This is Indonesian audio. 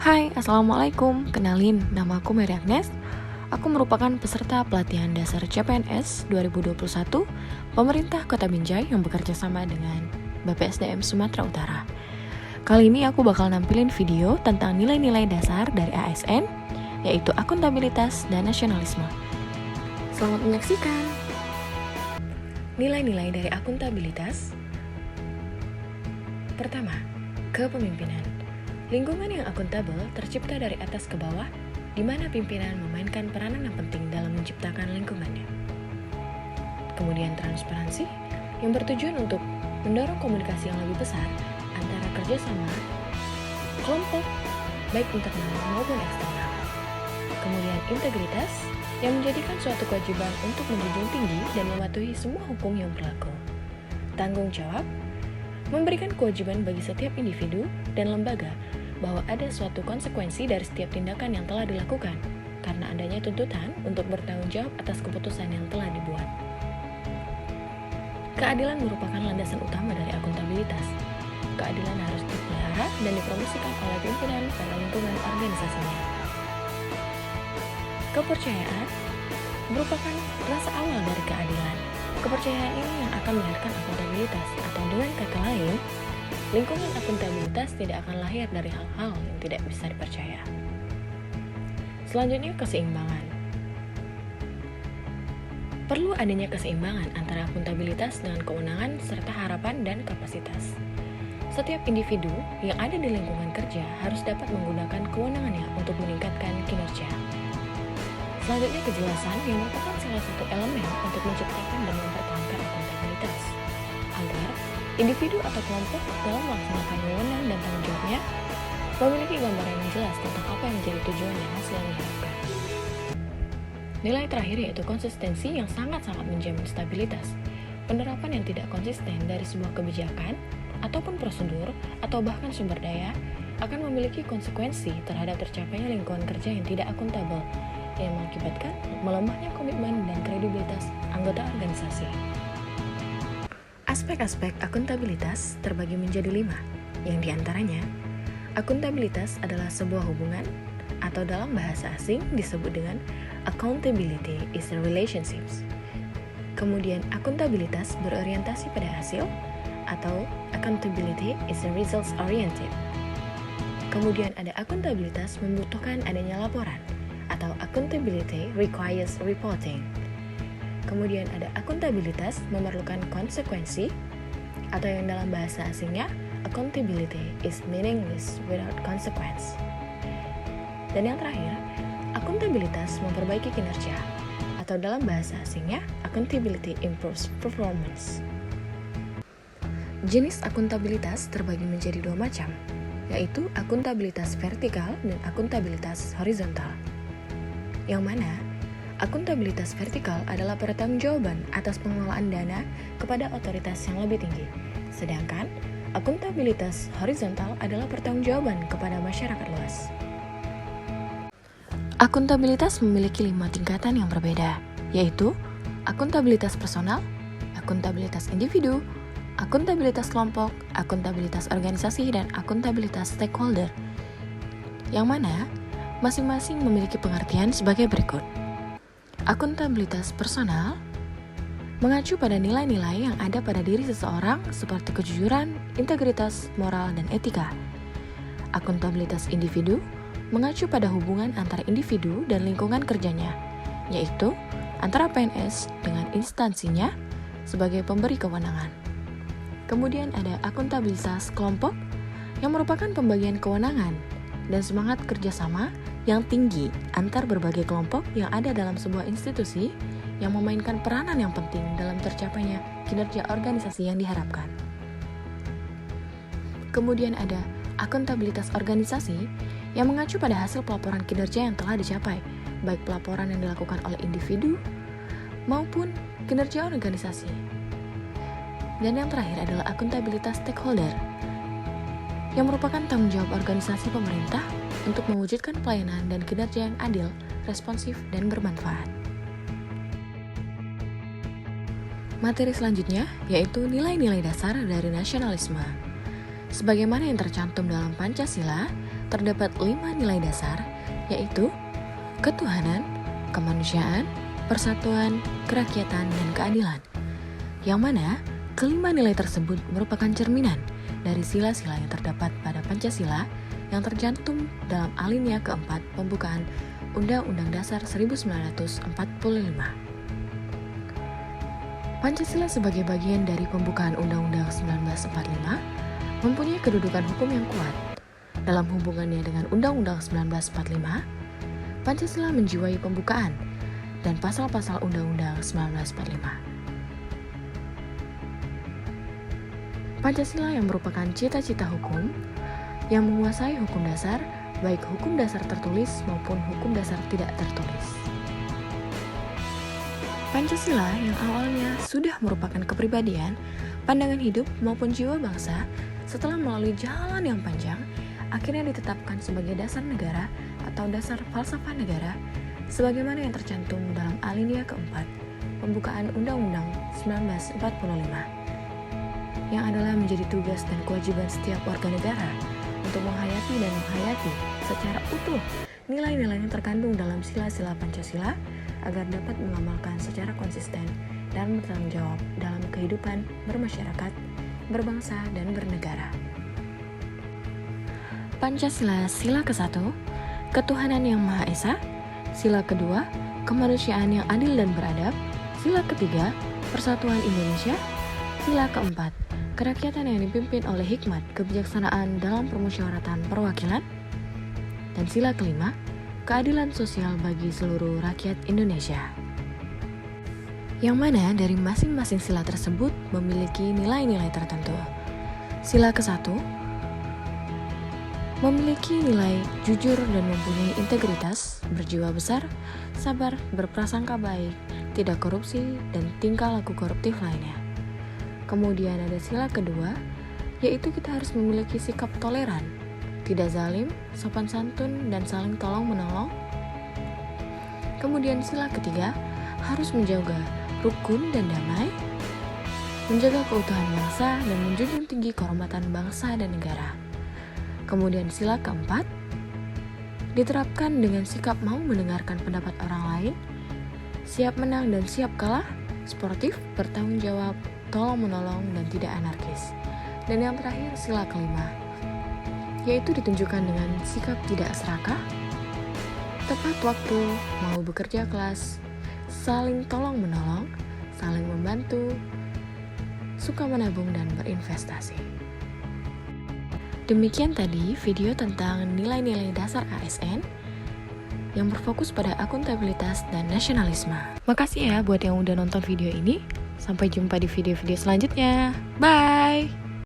Hai, Assalamualaikum. Kenalin, nama aku Mary Agnes. Aku merupakan peserta pelatihan dasar CPNS 2021 Pemerintah Kota Binjai yang bekerja sama dengan BPSDM Sumatera Utara. Kali ini aku bakal nampilin video tentang nilai-nilai dasar dari ASN, yaitu akuntabilitas dan nasionalisme. Selamat menyaksikan. Nilai-nilai dari akuntabilitas. Pertama, kepemimpinan. Lingkungan yang akuntabel tercipta dari atas ke bawah, di mana pimpinan memainkan peranan yang penting dalam menciptakan lingkungannya. Kemudian transparansi, yang bertujuan untuk mendorong komunikasi yang lebih besar antara kerjasama kelompok, baik internal maupun eksternal. Kemudian integritas, yang menjadikan suatu kewajiban untuk menjunjung tinggi dan mematuhi semua hukum yang berlaku. Tanggung jawab, memberikan kewajiban bagi setiap individu dan lembaga bahwa ada suatu konsekuensi dari setiap tindakan yang telah dilakukan, karena adanya tuntutan untuk bertanggung jawab atas keputusan yang telah dibuat. Keadilan merupakan landasan utama dari akuntabilitas. Keadilan harus dipelihara dan dipromosikan oleh pimpinan pada lingkungan organisasinya. Kepercayaan merupakan rasa awal dari keadilan. Kepercayaan ini yang akan melahirkan akuntabilitas, atau dengan kata lain, lingkungan akuntabilitas tidak akan lahir dari hal-hal yang tidak bisa dipercaya. Selanjutnya, keseimbangan. Perlu adanya keseimbangan antara akuntabilitas dengan kewenangan serta harapan dan kapasitas. Setiap individu yang ada di lingkungan kerja harus dapat menggunakan kewenangannya untuk meningkatkan kinerja. Selanjutnya, kejelasan yang merupakan salah satu elemen untuk menciptakan dan mempertahankan akuntabilitas, agar individu atau kelompok dalam melaksanakan wewenang dan tanggung jawabnya memiliki gambaran yang jelas tentang apa yang menjadi tujuan dan hasil yang diharapkan. Nilai terakhir yaitu konsistensi yang sangat-sangat menjamin stabilitas. Penerapan yang tidak konsisten dari sebuah kebijakan ataupun prosedur atau bahkan sumber daya akan memiliki konsekuensi terhadap tercapainya lingkungan kerja yang tidak akuntabel, yang mengakibatkan melemahnya komitmen dan kredibilitas anggota organisasi. Aspek-aspek akuntabilitas terbagi menjadi 5, yang diantaranya, akuntabilitas adalah sebuah hubungan, atau dalam bahasa asing disebut dengan accountability is a relationships. Kemudian akuntabilitas berorientasi pada hasil, atau accountability is a results oriented. Kemudian ada akuntabilitas membutuhkan adanya laporan, atau accountability requires reporting. Kemudian ada akuntabilitas memerlukan konsekuensi, atau yang dalam bahasa asingnya, accountability is meaningless without consequence. Dan yang terakhir, akuntabilitas memperbaiki kinerja, atau dalam bahasa asingnya, accountability improves performance. Jenis akuntabilitas terbagi menjadi 2 macam, yaitu akuntabilitas vertikal dan akuntabilitas horizontal. Yang mana akuntabilitas vertikal adalah pertanggungjawaban atas pengelolaan dana kepada otoritas yang lebih tinggi, sedangkan akuntabilitas horizontal adalah pertanggungjawaban kepada masyarakat luas. Akuntabilitas memiliki 5 tingkatan yang berbeda, yaitu akuntabilitas personal, akuntabilitas individu, akuntabilitas kelompok, akuntabilitas organisasi, dan akuntabilitas stakeholder, yang mana masing-masing memiliki pengertian sebagai berikut. Akuntabilitas personal mengacu pada nilai-nilai yang ada pada diri seseorang seperti kejujuran, integritas, moral, dan etika. Akuntabilitas individu mengacu pada hubungan antara individu dan lingkungan kerjanya, yaitu antara PNS dengan instansinya sebagai pemberi kewenangan. Kemudian ada akuntabilitas kelompok yang merupakan pembagian kewenangan dan semangat kerjasama yang tinggi antar berbagai kelompok yang ada dalam sebuah institusi yang memainkan peranan yang penting dalam tercapainya kinerja organisasi yang diharapkan. Kemudian ada akuntabilitas organisasi yang mengacu pada hasil pelaporan kinerja yang telah dicapai, baik pelaporan yang dilakukan oleh individu maupun kinerja organisasi. Dan yang terakhir adalah akuntabilitas stakeholder, yang merupakan tanggung jawab organisasi pemerintah untuk mewujudkan pelayanan dan kinerja yang adil, responsif, dan bermanfaat. Materi selanjutnya yaitu nilai-nilai dasar dari nasionalisme. Sebagaimana yang tercantum dalam Pancasila, terdapat 5 nilai dasar, yaitu ketuhanan, kemanusiaan, persatuan, kerakyatan, dan keadilan. Yang mana kelima nilai tersebut merupakan cerminan dari sila-sila yang terdapat pada Pancasila yang tercantum dalam alinea keempat pembukaan Undang-Undang Dasar 1945. Pancasila sebagai bagian dari pembukaan Undang-Undang 1945 mempunyai kedudukan hukum yang kuat. Dalam hubungannya dengan Undang-Undang 1945, Pancasila menjiwai pembukaan dan pasal-pasal Undang-Undang 1945. Pancasila yang merupakan cita-cita hukum yang menguasai hukum dasar, baik hukum dasar tertulis maupun hukum dasar tidak tertulis. Pancasila yang awalnya sudah merupakan kepribadian, pandangan hidup maupun jiwa bangsa, setelah melalui jalan yang panjang, akhirnya ditetapkan sebagai dasar negara atau dasar falsafah negara, sebagaimana yang tercantum dalam alinea keempat pembukaan Undang-Undang 1945, yang adalah menjadi tugas dan kewajiban setiap warga negara untuk menghayati dan menghayati secara utuh nilai-nilai yang terkandung dalam sila-sila Pancasila agar dapat mengamalkan secara konsisten dan bertanggung jawab dalam kehidupan bermasyarakat, berbangsa, dan bernegara. Pancasila sila ke-1, ketuhanan yang Maha Esa. Sila kedua, kemanusiaan yang adil dan beradab. Sila ketiga, persatuan Indonesia. Sila keempat, kerakyatan yang dipimpin oleh hikmat kebijaksanaan dalam permusyawaratan perwakilan. Dan sila kelima, keadilan sosial bagi seluruh rakyat Indonesia. Yang mana dari masing-masing sila tersebut memiliki nilai-nilai tertentu. Sila ke-1 memiliki nilai jujur dan mempunyai integritas, berjiwa besar, sabar, berprasangka baik, tidak korupsi, dan tingkah laku koruptif lainnya. Kemudian ada sila kedua, yaitu kita harus memiliki sikap toleran, tidak zalim, sopan santun, dan saling tolong-menolong. Kemudian sila ketiga, harus menjaga rukun dan damai, menjaga keutuhan bangsa, dan menjunjung tinggi kehormatan bangsa dan negara. Kemudian sila keempat, diterapkan dengan sikap mau mendengarkan pendapat orang lain, siap menang dan siap kalah, sportif, bertanggung jawab, tolong-menolong, dan tidak anarkis. Dan yang terakhir sila kelima, yaitu ditunjukkan dengan sikap tidak serakah, tepat waktu, mau bekerja keras, saling tolong-menolong, saling membantu, suka menabung dan berinvestasi. Demikian tadi video tentang nilai-nilai dasar ASN yang berfokus pada akuntabilitas dan nasionalisme. Makasih ya buat yang udah nonton video ini. Sampai jumpa di video-video selanjutnya. Bye!